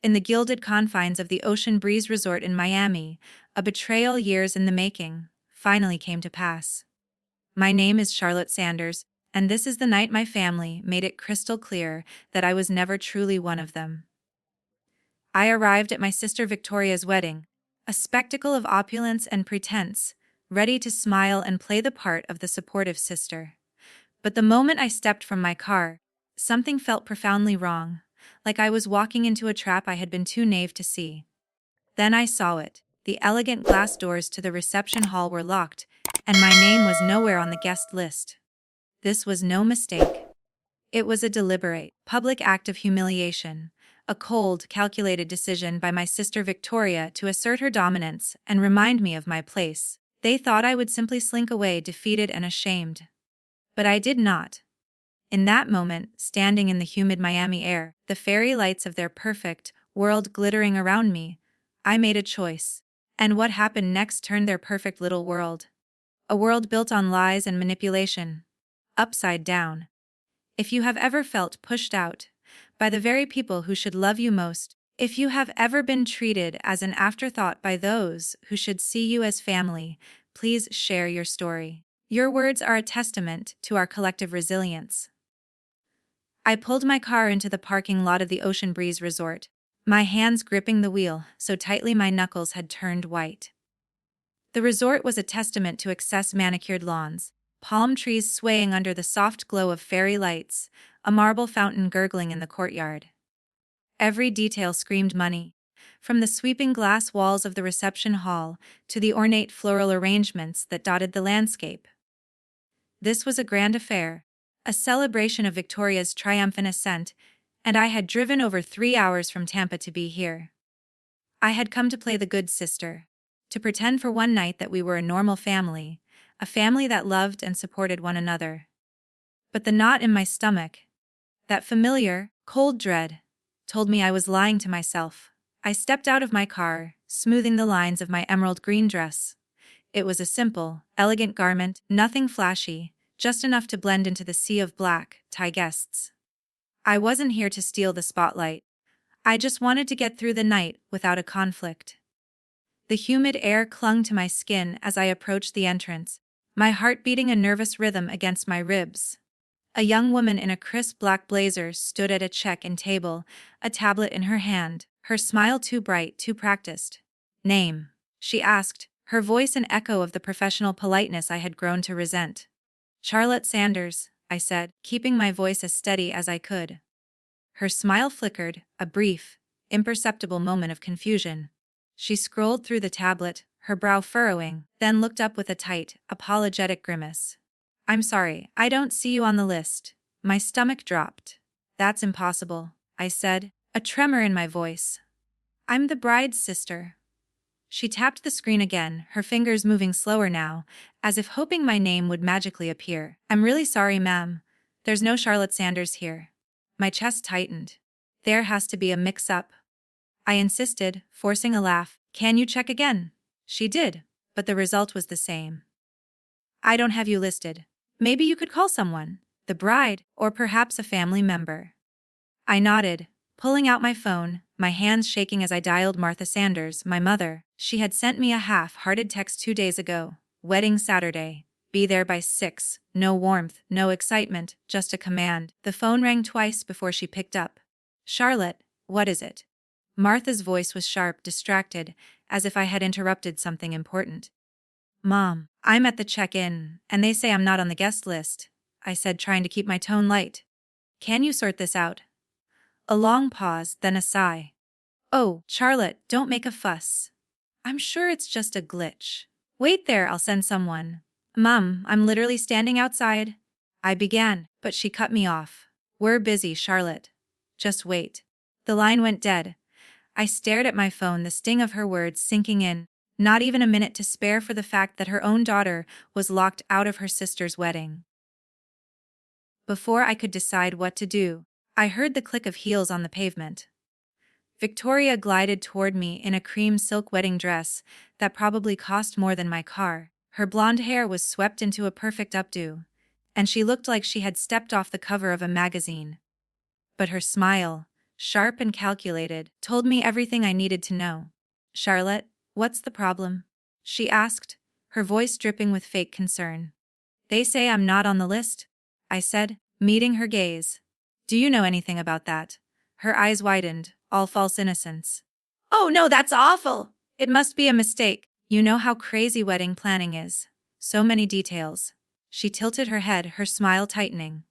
in the gilded confines of the Ocean Breeze Resort in Miami, a betrayal years in the making finally came to pass. My name is Charlotte Sanders, and this is the night my family made it crystal clear that I was never truly one of them. I arrived at my sister Victoria's wedding, a spectacle of opulence and pretense, ready to smile and play the part of the supportive sister. But the moment I stepped from my car, something felt profoundly wrong, like I was walking into a trap I had been too naive to see. Then I saw it. The elegant glass doors to the reception hall were locked, and my name was nowhere on the guest list. This was no mistake. It was a deliberate, public act of humiliation, a cold, calculated decision by my sister Victoria to assert her dominance and remind me of my place. They thought I would simply slink away defeated and ashamed. But I did not. In that moment, standing in the humid Miami air, the fairy lights of their perfect world glittering around me, I made a choice. And what happened next turned their perfect little world. A world built on lies and manipulation. Upside down. If you have ever felt pushed out by the very people who should love you most, if you have ever been treated as an afterthought by those who should see you as family, please share your story. Your words are a testament to our collective resilience. I pulled my car into the parking lot of the Ocean Breeze Resort, my hands gripping the wheel so tightly my knuckles had turned white. The resort was a testament to excess-manicured lawns, palm trees swaying under the soft glow of fairy lights, a marble fountain gurgling in the courtyard. Every detail screamed money, from the sweeping glass walls of the reception hall to the ornate floral arrangements that dotted the landscape. This was a grand affair, a celebration of Victoria's triumphant ascent, and I had driven over 3 hours from Tampa to be here. I had come to play the good sister, to pretend for one night that we were a normal family, a family that loved and supported one another. But the knot in my stomach, that familiar, cold dread, told me I was lying to myself. I stepped out of my car, smoothing the lines of my emerald green dress. It was a simple, elegant garment, nothing flashy, just enough to blend into the sea of black tie guests. I wasn't here to steal the spotlight. I just wanted to get through the night without a conflict. The humid air clung to my skin as I approached the entrance, my heart beating a nervous rhythm against my ribs. A young woman in a crisp black blazer stood at a check-in table, a tablet in her hand, her smile too bright, too practiced. "Name?" she asked, her voice an echo of the professional politeness I had grown to resent. "Charlotte Sanders," I said, keeping my voice as steady as I could. Her smile flickered, a brief, imperceptible moment of confusion. She scrolled through the tablet, her brow furrowing, then looked up with a tight, apologetic grimace. "I'm sorry, I don't see you on the list." My stomach dropped. "That's impossible," I said, a tremor in my voice. "I'm the bride's sister." She tapped the screen again, her fingers moving slower now, as if hoping my name would magically appear. "I'm really sorry, ma'am. There's no Charlotte Sanders here." My chest tightened. There has to be a mix-up. I insisted, forcing a laugh. "Can you check again?" She did, but the result was the same. "I don't have you listed. Maybe you could call someone, the bride, or perhaps a family member." I nodded, pulling out my phone, my hands shaking as I dialed Martha Sanders, my mother. She had sent me a half-hearted text 2 days ago. "Wedding Saturday. Be there by 6. No warmth, no excitement, just a command." The phone rang twice before she picked up. "Charlotte, what is it?" Martha's voice was sharp, distracted, as if I had interrupted something important. "Mom, I'm at the check-in, and they say I'm not on the guest list," I said, trying to keep my tone light. "Can you sort this out?" A long pause, then a sigh. "Oh, Charlotte, don't make a fuss. I'm sure it's just a glitch. Wait there, I'll send someone." "Mom, I'm literally standing outside," I began, but she cut me off. "We're busy, Charlotte. Just wait." The line went dead. I stared at my phone, the sting of her words sinking in, not even a minute to spare for the fact that her own daughter was locked out of her sister's wedding. Before I could decide what to do, I heard the click of heels on the pavement. Victoria glided toward me in a cream silk wedding dress that probably cost more than my car. Her blonde hair was swept into a perfect updo, and she looked like she had stepped off the cover of a magazine. But her smile, sharp and calculated, told me everything I needed to know. "Charlotte, what's the problem?" she asked, her voice dripping with fake concern. "They say I'm not on the list," I said, meeting her gaze. "Do you know anything about that?" Her eyes widened, all false innocence. "Oh no, that's awful! It must be a mistake. You know how crazy wedding planning is. So many details." She tilted her head, her smile tightening.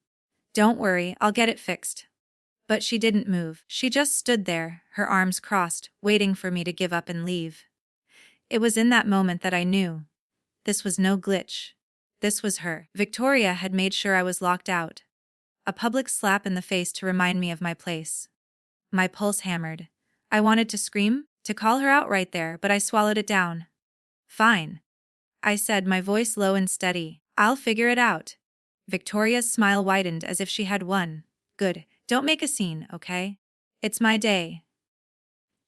"Don't worry, I'll get it fixed." But she didn't move. She just stood there, her arms crossed, waiting for me to give up and leave. It was in that moment that I knew. This was no glitch. This was her. Victoria had made sure I was locked out. A public slap in the face to remind me of my place. My pulse hammered. I wanted to scream, to call her out right there, but I swallowed it down. "Fine," I said, my voice low and steady. "I'll figure it out." Victoria's smile widened as if she had won. "Good. Don't make a scene, okay? It's my day."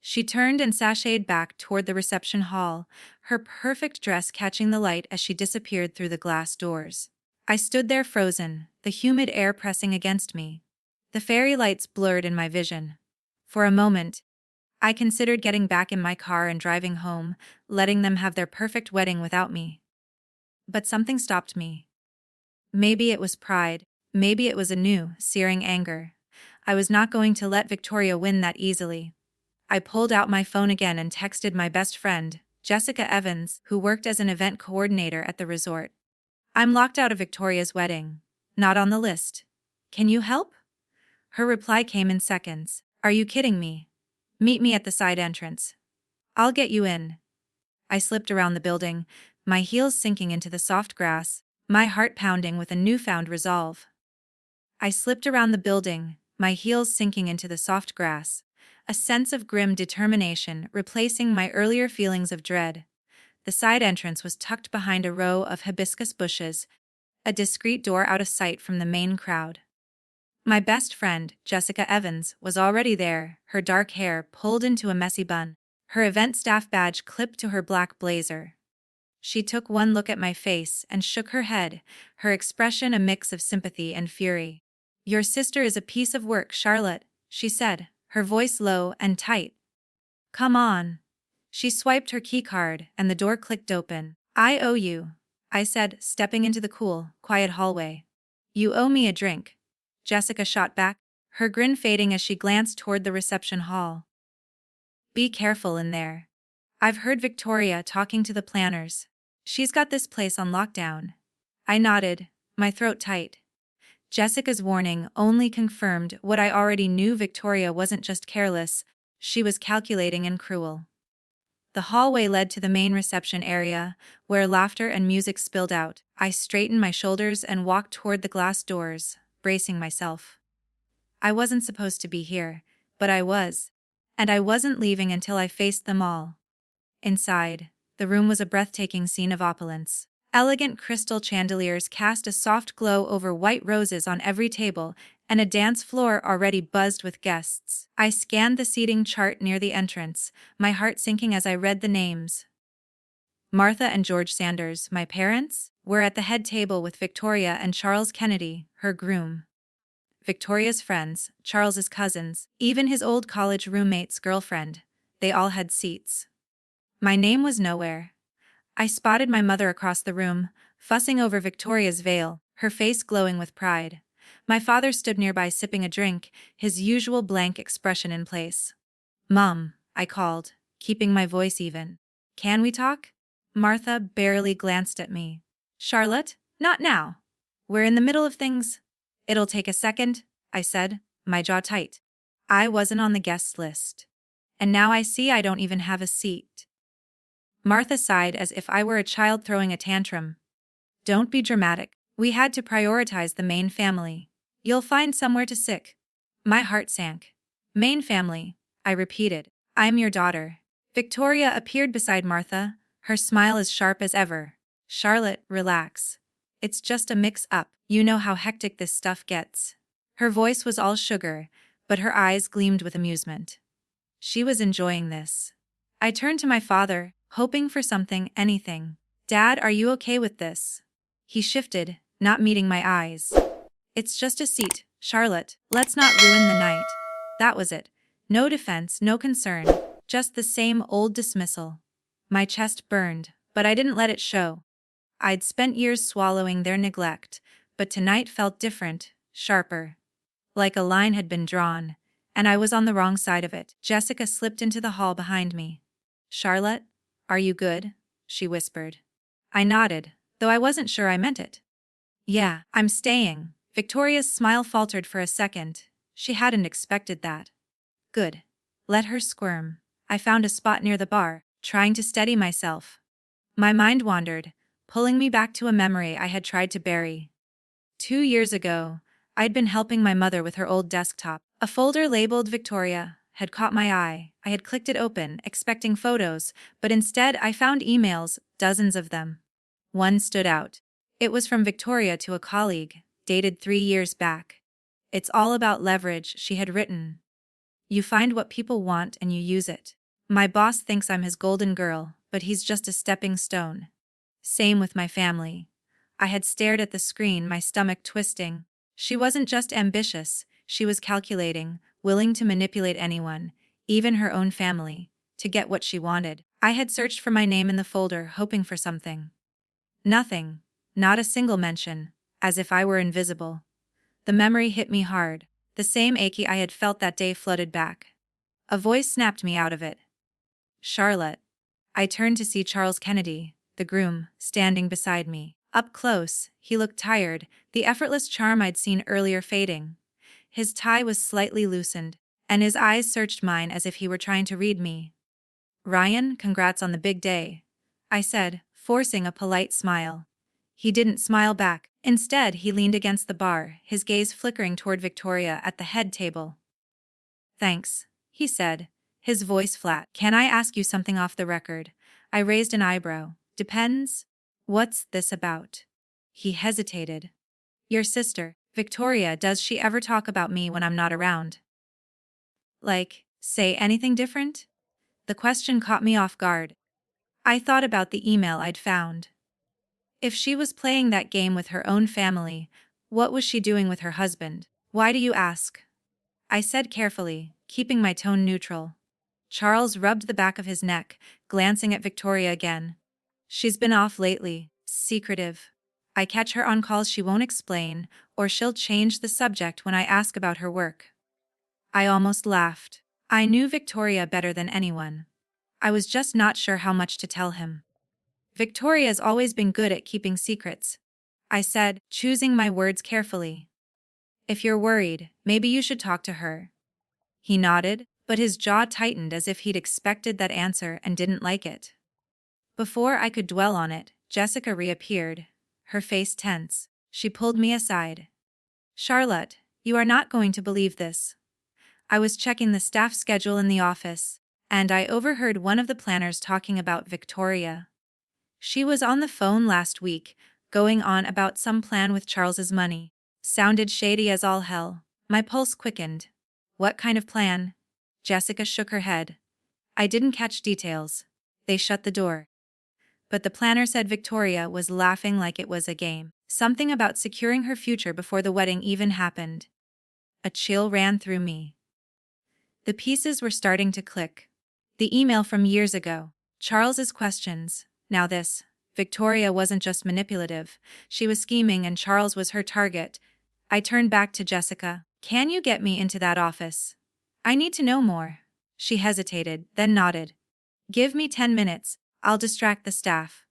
She turned and sashayed back toward the reception hall, her perfect dress catching the light as she disappeared through the glass doors. I stood there frozen, the humid air pressing against me. The fairy lights blurred in my vision. For a moment, I considered getting back in my car and driving home, letting them have their perfect wedding without me. But something stopped me. Maybe it was pride, maybe it was a new, searing anger. I was not going to let Victoria win that easily. I pulled out my phone again and texted my best friend, Jessica Evans, who worked as an event coordinator at the resort. "I'm locked out of Victoria's wedding. Not on the list. Can you help?" Her reply came in seconds. "Are you kidding me? Meet me at the side entrance. I'll get you in." I slipped around the building, my heels sinking into the soft grass, my heart pounding with a newfound resolve. I slipped around the building, my heels sinking into the soft grass, a sense of grim determination replacing my earlier feelings of dread. The side entrance was tucked behind a row of hibiscus bushes, a discreet door out of sight from the main crowd. My best friend, Jessica Evans, was already there, her dark hair pulled into a messy bun, her event staff badge clipped to her black blazer. She took one look at my face and shook her head, her expression a mix of sympathy and fury. "Your sister is a piece of work, Charlotte," she said, her voice low and tight. "Come on." She swiped her keycard and the door clicked open. "I owe you," I said, stepping into the cool, quiet hallway. "You owe me a drink," Jessica shot back, her grin fading as she glanced toward the reception hall. "Be careful in there. I've heard Victoria talking to the planners. She's got this place on lockdown." I nodded, my throat tight. Jessica's warning only confirmed what I already knew. Victoria wasn't just careless, she was calculating and cruel. The hallway led to the main reception area, where laughter and music spilled out. I straightened my shoulders and walked toward the glass doors, bracing myself. I wasn't supposed to be here, but I was. And I wasn't leaving until I faced them all. Inside, the room was a breathtaking scene of opulence. Elegant crystal chandeliers cast a soft glow over white roses on every table, and a dance floor already buzzed with guests. I scanned the seating chart near the entrance, my heart sinking as I read the names. Martha and George Sanders, my parents, were at the head table with Victoria and Charles Kennedy, her groom. Victoria's friends, Charles's cousins, even his old college roommate's girlfriend, they all had seats. My name was nowhere. I spotted my mother across the room, fussing over Victoria's veil, her face glowing with pride. My father stood nearby sipping a drink, his usual blank expression in place. "Mom," I called, keeping my voice even. "Can we talk?" Martha barely glanced at me. "Charlotte, not now. We're in the middle of things." "It'll take a second," I said, my jaw tight. I wasn't on the guest list. And now I see I don't even have a seat. Martha sighed as if I were a child throwing a tantrum. "Don't be dramatic. We had to prioritize the Main family. You'll find somewhere to sit." My heart sank. "Main family," I repeated. "I'm your daughter." Victoria appeared beside Martha, her smile as sharp as ever. "Charlotte, relax. It's just a mix-up. You know how hectic this stuff gets." Her voice was all sugar, but her eyes gleamed with amusement. She was enjoying this. I turned to my father, hoping for something, anything. "Dad, are you okay with this?" He shifted, not meeting my eyes. "It's just a seat, Charlotte. Let's not ruin the night." That was it. No defense, no concern, just the same old dismissal. My chest burned, but I didn't let it show. I'd spent years swallowing their neglect, but tonight felt different, sharper. Like a line had been drawn, and I was on the wrong side of it. Jessica slipped into the hall behind me. "Charlotte, are you good?" she whispered. I nodded, though I wasn't sure I meant it. "Yeah, I'm staying." Victoria's smile faltered for a second. She hadn't expected that. "Good." Let her squirm. I found a spot near the bar, trying to steady myself. My mind wandered, pulling me back to a memory I had tried to bury. 2 years ago, I'd been helping my mother with her old desktop. A folder labeled Victoria had caught my eye. I had clicked it open, expecting photos, but instead I found emails, dozens of them. One stood out. It was from Victoria to a colleague, dated 3 years back. "It's all about leverage," she had written. "You find what people want and you use it. My boss thinks I'm his golden girl, but he's just a stepping stone." Same with my family. I had stared at the screen, my stomach twisting. She wasn't just ambitious, she was calculating, willing to manipulate anyone, even her own family, to get what she wanted. I had searched for my name in the folder, hoping for something. Nothing. Not a single mention, as if I were invisible. The memory hit me hard. The same achy I had felt that day flooded back. A voice snapped me out of it. "Charlotte." I turned to see Charles Kennedy, the groom, standing beside me. Up close, he looked tired, the effortless charm I'd seen earlier fading. His tie was slightly loosened, and his eyes searched mine as if he were trying to read me. "Ryan, congrats on the big day," I said, forcing a polite smile. He didn't smile back. Instead, he leaned against the bar, his gaze flickering toward Victoria at the head table. "Thanks," he said, his voice flat. "Can I ask you something off the record?" I raised an eyebrow. "Depends. What's this about?" He hesitated. "Your sister, Victoria, does she ever talk about me when I'm not around?" Like, say anything different? The question caught me off guard. I thought about the email I'd found. If she was playing that game with her own family, what was she doing with her husband? "Why do you ask?" I said carefully, keeping my tone neutral. Charles rubbed the back of his neck, glancing at Victoria again. "She's been off lately, secretive. I catch her on calls she won't explain, or she'll change the subject when I ask about her work." I almost laughed. I knew Victoria better than anyone. I was just not sure how much to tell him. "Victoria's always been good at keeping secrets," I said, choosing my words carefully. "If you're worried, maybe you should talk to her." He nodded, but his jaw tightened as if he'd expected that answer and didn't like it. Before I could dwell on it, Jessica reappeared, her face tense. She pulled me aside. "Charlotte, you are not going to believe this." I was checking the staff schedule in the office, and I overheard one of the planners talking about Victoria. She was on the phone last week, going on about some plan with Charles's money. Sounded shady as all hell. My pulse quickened. "What kind of plan?" Jessica shook her head. "I didn't catch details. They shut the door." But the planner said Victoria was laughing like it was a game. Something about securing her future before the wedding even happened. A chill ran through me. The pieces were starting to click. The email from years ago, Charles's questions, now this. Victoria wasn't just manipulative, she was scheming and Charles was her target. I turned back to Jessica. "Can you get me into that office? I need to know more." She hesitated, then nodded. "Give me 10 minutes, I'll distract the staff."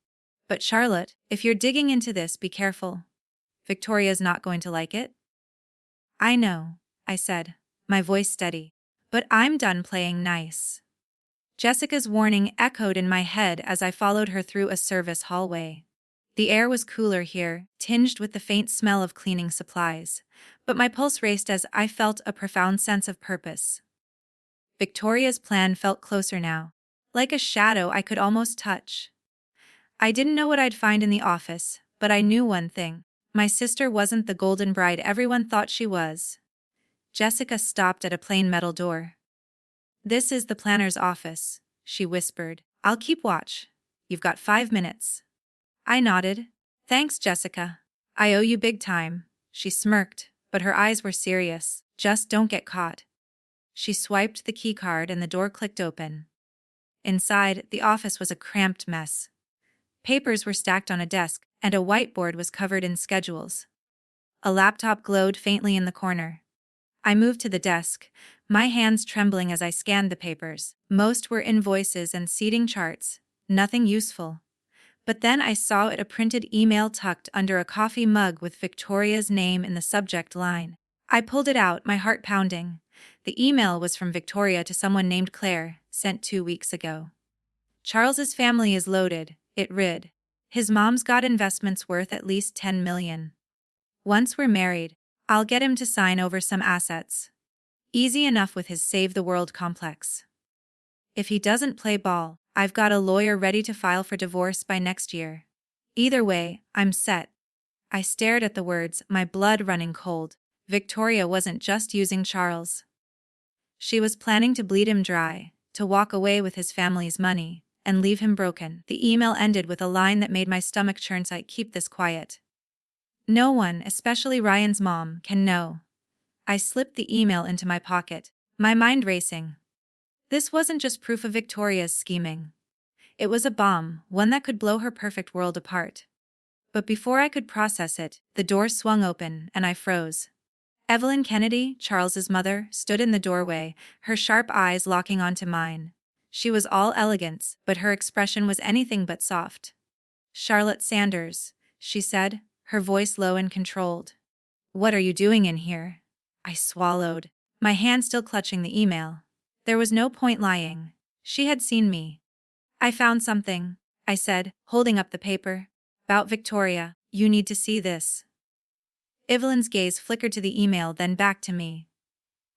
"But Charlotte, if you're digging into this, be careful. Victoria's not going to like it." "I know," I said, my voice steady. "But I'm done playing nice." Jessica's warning echoed in my head as I followed her through a service hallway. The air was cooler here, tinged with the faint smell of cleaning supplies, but my pulse raced as I felt a profound sense of purpose. Victoria's plan felt closer now, like a shadow I could almost touch. I didn't know what I'd find in the office, but I knew one thing. My sister wasn't the golden bride everyone thought she was. Jessica stopped at a plain metal door. "This is the planner's office," she whispered. "I'll keep watch. You've got 5 minutes." I nodded. "Thanks, Jessica. I owe you big time." She smirked, but her eyes were serious. "Just don't get caught." She swiped the keycard and the door clicked open. Inside, the office was a cramped mess. Papers were stacked on a desk, and a whiteboard was covered in schedules. A laptop glowed faintly in the corner. I moved to the desk, my hands trembling as I scanned the papers. Most were invoices and seating charts, nothing useful. But then I saw a printed email tucked under a coffee mug with Victoria's name in the subject line. I pulled it out, my heart pounding. The email was from Victoria to someone named Claire, sent 2 weeks ago. Charles's family is loaded, it read. His mom's got investments worth at least 10 million. Once we're married, I'll get him to sign over some assets. Easy enough with his Save the World complex. If he doesn't play ball, I've got a lawyer ready to file for divorce by next year. Either way, I'm set. I stared at the words, my blood running cold. Victoria wasn't just using Charles. She was planning to bleed him dry, to walk away with his family's money, and leave him broken. The email ended with a line that made my stomach churn. Keep this quiet. No one, especially Ryan's mom, can know. I slipped the email into my pocket, my mind racing. This wasn't just proof of Victoria's scheming. It was a bomb, one that could blow her perfect world apart. But before I could process it, the door swung open and I froze. Evelyn Kennedy, Charles's mother, stood in the doorway, her sharp eyes locking onto mine. She was all elegance, but her expression was anything but soft. "Charlotte Sanders," she said, her voice low and controlled. "What are you doing in here?" I swallowed, my hand still clutching the email. There was no point lying. She had seen me. "I found something," I said, holding up the paper. "About Victoria, you need to see this." Evelyn's gaze flickered to the email, then back to me.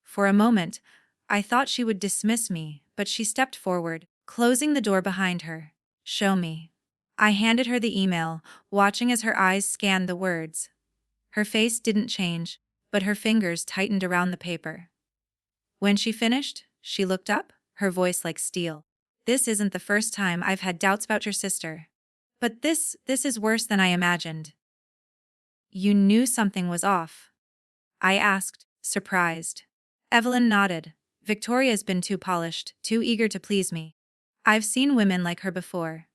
For a moment, I thought she would dismiss me, but she stepped forward, closing the door behind her. "Show me." I handed her the email, watching as her eyes scanned the words. Her face didn't change, but her fingers tightened around the paper. When she finished, she looked up, her voice like steel. "This isn't the first time I've had doubts about your sister. But this is worse than I imagined." "You knew something was off?" I asked, surprised. Evelyn nodded. "Victoria's been too polished, too eager to please me. I've seen women like her before.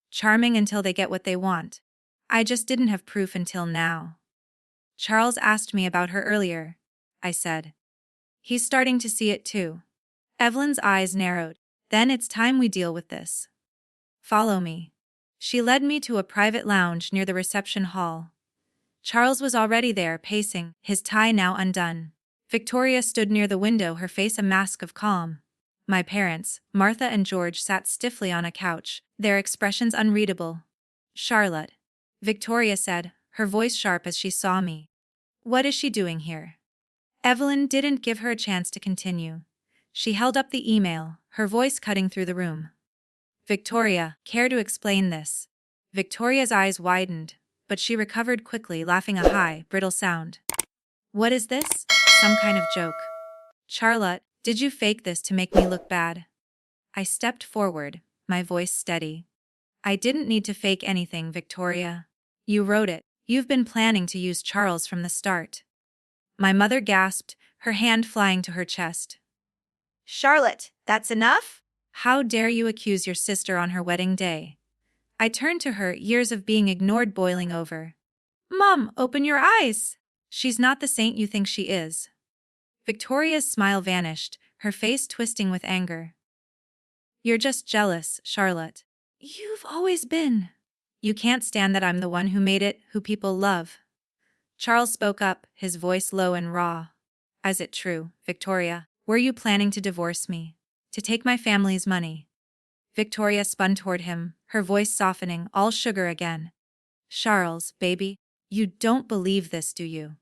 Charming until they get what they want. I just didn't have proof until now." "Charles asked me about her earlier," I said. "He's starting to see it too." Evelyn's eyes narrowed. "Then it's time we deal with this. Follow me." She led me to a private lounge near the reception hall. Charles was already there, pacing, his tie now undone. Victoria stood near the window, her face a mask of calm. My parents, Martha and George, sat stiffly on a couch, their expressions unreadable. "Charlotte," Victoria said, her voice sharp as she saw me. "What is she doing here?" Evelyn didn't give her a chance to continue. She held up the email, her voice cutting through the room. "Victoria, care to explain this?" Victoria's eyes widened, but she recovered quickly, laughing a high, brittle sound. "What is this? Some kind of joke?" "Charlotte, did you fake this to make me look bad?" I stepped forward, my voice steady. "I didn't need to fake anything, Victoria. You wrote it. You've been planning to use Charles from the start." My mother gasped, her hand flying to her chest. "Charlotte, that's enough? How dare you accuse your sister on her wedding day?" I turned to her, years of being ignored boiling over. "Mom, open your eyes! She's not the saint you think she is." Victoria's smile vanished, her face twisting with anger. "You're just jealous, Charlotte. You've always been. You can't stand that I'm the one who made it, who people love." Charles spoke up, his voice low and raw. "Is it true, Victoria? Were you planning to divorce me? To take my family's money?" Victoria spun toward him, her voice softening, all sugar again. "Charles, baby, you don't believe this, do you?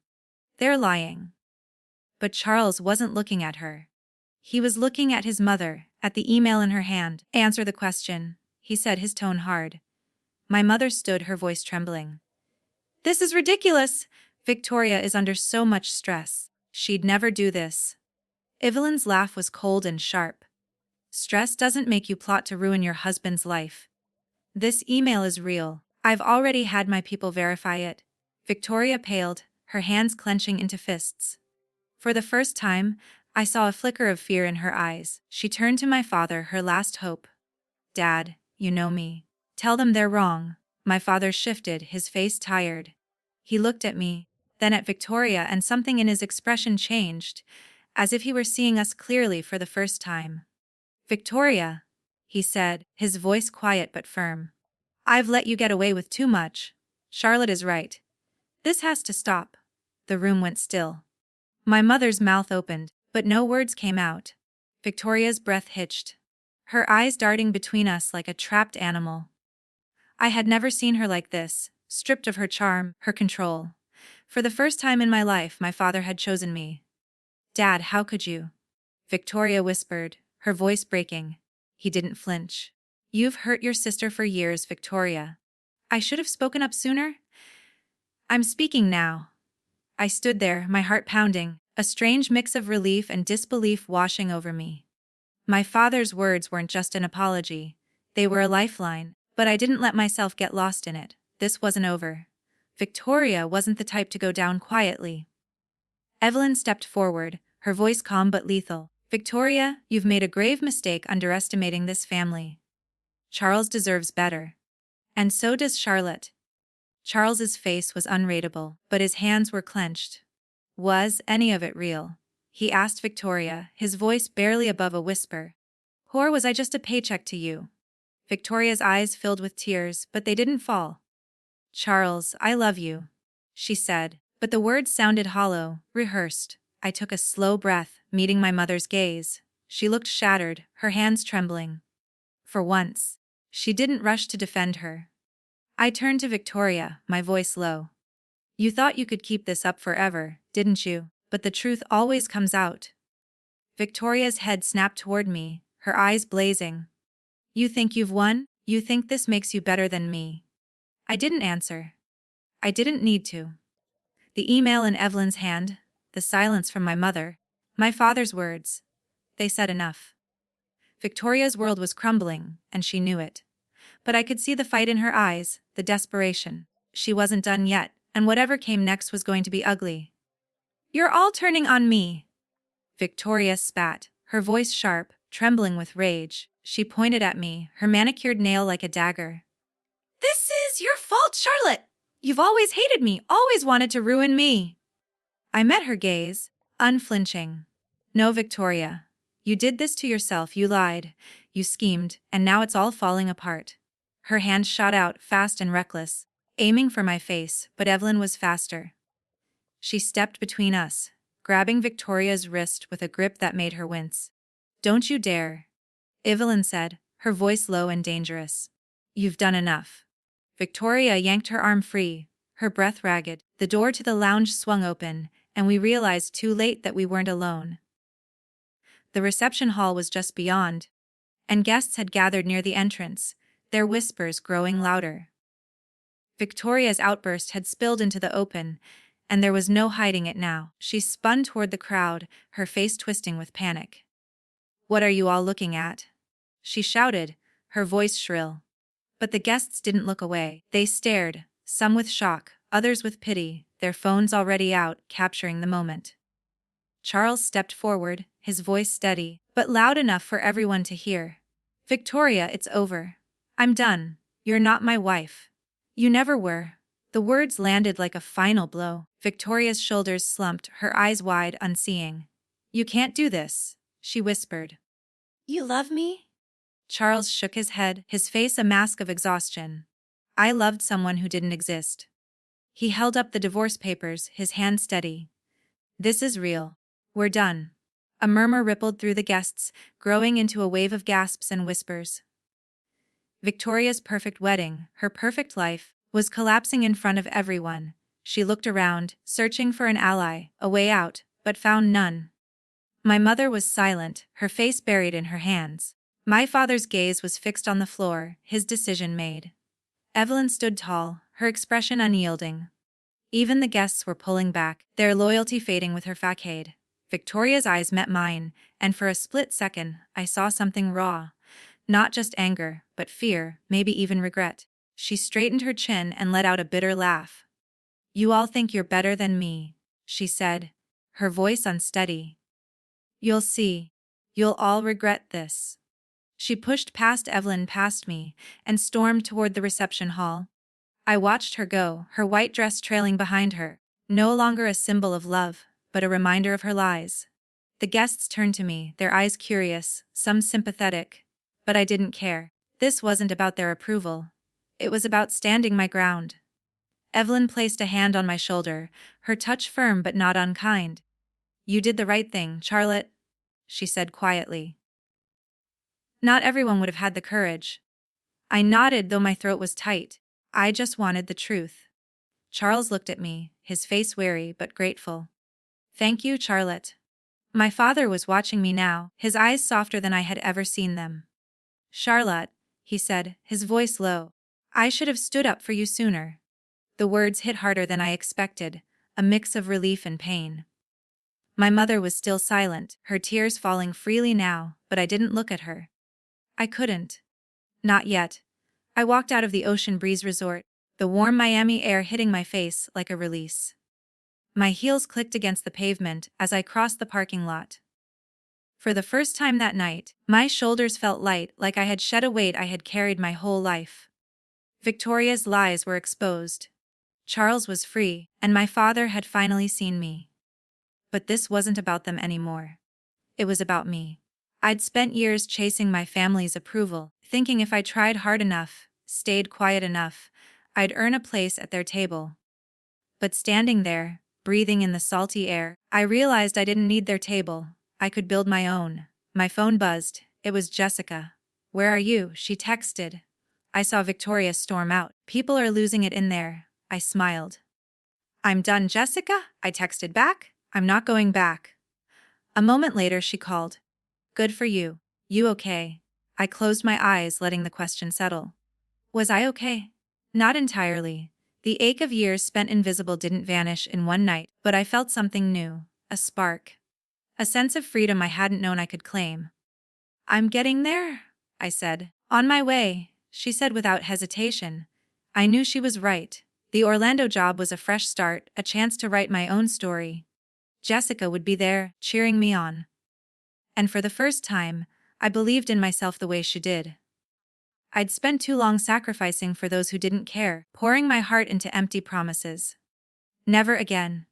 They're lying." But Charles wasn't looking at her. He was looking at his mother, at the email in her hand. "Answer the question," he said, his tone hard. My mother stood, her voice trembling. "This is ridiculous. Victoria is under so much stress. She'd never do this." Evelyn's laugh was cold and sharp. "Stress doesn't make you plot to ruin your husband's life. This email is real. I've already had my people verify it." Victoria paled, her hands clenching into fists. For the first time, I saw a flicker of fear in her eyes. She turned to my father, her last hope. Dad, you know me. Tell them they're wrong. My father shifted, his face tired. He looked at me, then at Victoria, and something in his expression changed, as if he were seeing us clearly for the first time. Victoria, he said, his voice quiet but firm. I've let you get away with too much. Charlotte is right. This has to stop. The room went still. My mother's mouth opened, but no words came out. Victoria's breath hitched, her eyes darting between us like a trapped animal. I had never seen her like this, stripped of her charm, her control. For the first time in my life, my father had chosen me. Dad, how could you? Victoria whispered, her voice breaking. He didn't flinch. You've hurt your sister for years, Victoria. I should have spoken up sooner. I'm speaking now. I stood there, my heart pounding, a strange mix of relief and disbelief washing over me. My father's words weren't just an apology. They were a lifeline, but I didn't let myself get lost in it. This wasn't over. Victoria wasn't the type to go down quietly. Evelyn stepped forward, her voice calm but lethal. Victoria, you've made a grave mistake underestimating this family. Charles deserves better. And so does Charlotte. Charles's face was unreadable, but his hands were clenched. Was any of it real? He asked Victoria, his voice barely above a whisper. Or was I just a paycheck to you? Victoria's eyes filled with tears, but they didn't fall. Charles, I love you, she said, but the words sounded hollow, rehearsed. I took a slow breath, meeting my mother's gaze. She looked shattered, her hands trembling. For once, she didn't rush to defend her. I turned to Victoria, my voice low. You thought you could keep this up forever, didn't you? But the truth always comes out. Victoria's head snapped toward me, her eyes blazing. You think you've won? You think this makes you better than me? I didn't answer. I didn't need to. The email in Evelyn's hand, the silence from my mother, my father's words. They said enough. Victoria's world was crumbling, and she knew it. But I could see the fight in her eyes, the desperation. She wasn't done yet, and whatever came next was going to be ugly. You're all turning on me. Victoria spat, her voice sharp, trembling with rage. She pointed at me, her manicured nail like a dagger. This is your fault, Charlotte! You've always hated me, always wanted to ruin me. I met her gaze, unflinching. No, Victoria. You did this to yourself, you lied, you schemed, and now it's all falling apart. Her hand shot out, fast and reckless, aiming for my face, but Evelyn was faster. She stepped between us, grabbing Victoria's wrist with a grip that made her wince. Don't you dare, Evelyn said, her voice low and dangerous. You've done enough. Victoria yanked her arm free, her breath ragged. The door to the lounge swung open, and we realized too late that we weren't alone. The reception hall was just beyond, and guests had gathered near the entrance, their whispers growing louder. Victoria's outburst had spilled into the open, and there was no hiding it now. She spun toward the crowd, her face twisting with panic. What are you all looking at? She shouted, her voice shrill. But the guests didn't look away. They stared, some with shock, others with pity, their phones already out, capturing the moment. Charles stepped forward, his voice steady, but loud enough for everyone to hear. Victoria, it's over. I'm done. You're not my wife. You never were. The words landed like a final blow. Victoria's shoulders slumped, her eyes wide, unseeing. You can't do this, she whispered. You love me? Charles shook his head, his face a mask of exhaustion. I loved someone who didn't exist. He held up the divorce papers, his hand steady. This is real. We're done. A murmur rippled through the guests, growing into a wave of gasps and whispers. Victoria's perfect wedding, her perfect life, was collapsing in front of everyone. She looked around, searching for an ally, a way out, but found none. My mother was silent, her face buried in her hands. My father's gaze was fixed on the floor, his decision made. Evelyn stood tall, her expression unyielding. Even the guests were pulling back, their loyalty fading with her facade. Victoria's eyes met mine, and for a split second, I saw something raw. Not just anger, but fear, maybe even regret. She straightened her chin and let out a bitter laugh. You all think you're better than me, she said, her voice unsteady. You'll see. You'll all regret this. She pushed past Evelyn past me and stormed toward the reception hall. I watched her go, her white dress trailing behind her, no longer a symbol of love, but a reminder of her lies. The guests turned to me, their eyes curious, some sympathetic. But I didn't care. This wasn't about their approval. It was about standing my ground. Evelyn placed a hand on my shoulder, her touch firm but not unkind. You did the right thing, Charlotte, she said quietly. Not everyone would have had the courage. I nodded, though my throat was tight. I just wanted the truth. Charles looked at me, his face wary but grateful. Thank you, Charlotte. My father was watching me now, his eyes softer than I had ever seen them. Charlotte, he said, his voice low. I should have stood up for you sooner. The words hit harder than I expected, a mix of relief and pain. My mother was still silent, her tears falling freely now, but I didn't look at her. I couldn't. Not yet. I walked out of the Ocean Breeze Resort, the warm Miami air hitting my face like a release. My heels clicked against the pavement as I crossed the parking lot. For the first time that night, my shoulders felt light, like I had shed a weight I had carried my whole life. Victoria's lies were exposed. Charles was free, and my father had finally seen me. But this wasn't about them anymore. It was about me. I'd spent years chasing my family's approval, thinking if I tried hard enough, stayed quiet enough, I'd earn a place at their table. But standing there, breathing in the salty air, I realized I didn't need their table. I could build my own. My phone buzzed. It was Jessica. Where are you? She texted. I saw Victoria storm out. People are losing it in there. I smiled. I'm done, Jessica, I texted back. I'm not going back. A moment later she called. Good for you. You okay? I closed my eyes, letting the question settle. Was I okay? Not entirely. The ache of years spent invisible didn't vanish in one night, but I felt something new, a spark. A sense of freedom I hadn't known I could claim. I'm getting there, I said. On my way, she said without hesitation. I knew she was right. The Orlando job was a fresh start, a chance to write my own story. Jessica would be there, cheering me on. And for the first time, I believed in myself the way she did. I'd spent too long sacrificing for those who didn't care, pouring my heart into empty promises. Never again.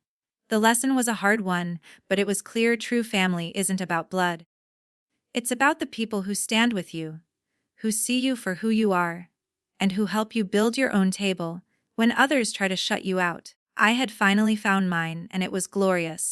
The lesson was a hard one, but it was clear true family isn't about blood. It's about the people who stand with you, who see you for who you are, and who help you build your own table when others try to shut you out. I had finally found mine, and it was glorious.